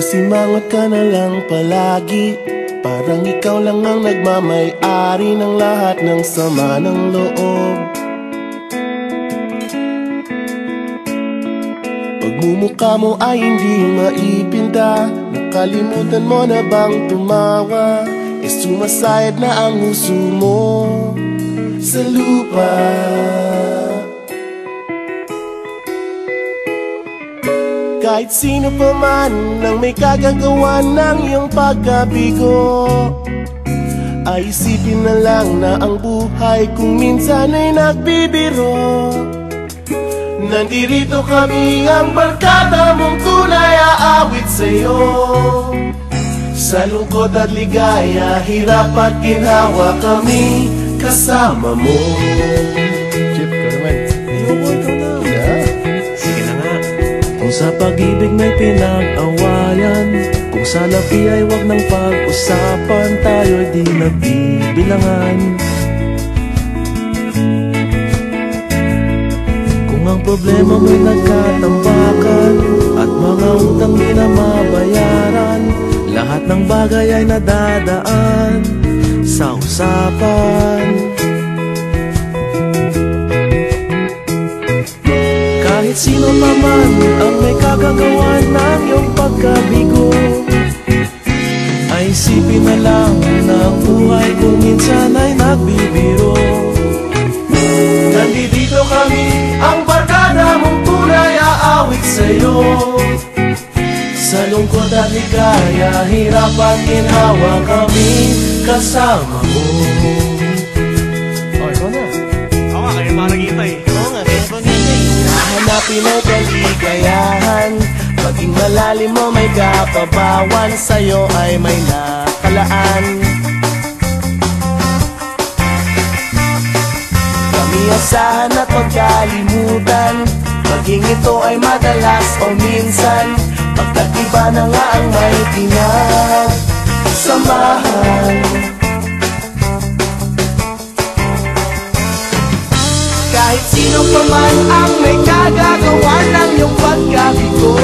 Masimangot ka na lang palagi, parang ikaw lang ang nagmamay-ari ng lahat ng sama ng loob. Pagmumukha mo ay hindi maipinta, nakalimutan mo na bang tumawa? Sumasayad na ang huso mo sa lupa. Kahit sino pa man ang may kagagawa ng iyong pagkabigo, ay isipin na lang na ang buhay kung minsan ay nagbibiro. Nandirito kami, ang barkada mong tunay aawit sa'yo. Sa lungkot at ligaya, hirap at ginhawa, kami kasama mo. Chip, ka naman. Sige na nga. Kung sa pag-ibig may pinag-awayan, kung sa labi ay wag nang pag-usapan, tayo'y di nagbibilangan. Kung ang problema mo'y nagkatambakan at mga utang di na mabayaran, lahat ng bagay ay nadadaan sa usapan. Kahit sino pa man ang may kagagawa ng iyong pagkabigo, ay isipin na lang na ang buhay kung minsan ay nagbibiro. Nandito kami, ang barkada mong tunay aawit sa'yo. Sa lungkot at ligaya, hirap at ginhawa, kami kasama mo. Oh, ikaw na. Oo nga, kaya pa nakita eh. Oo nga, kaya pa nakita eh. Hahanapin ay kaligayahan, maging malalim mo may kapabawan, sa'yo ay may nakalaan. Kami asahan at magkalimutan, maging ito ay madalas o minsan, pagkatiba na nga ang may pinagsamahan. Kahit sino pa man ang may kagagawa ng iyong pagkabigo,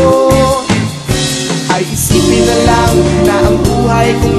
ay isipin na lang na ang buhay kung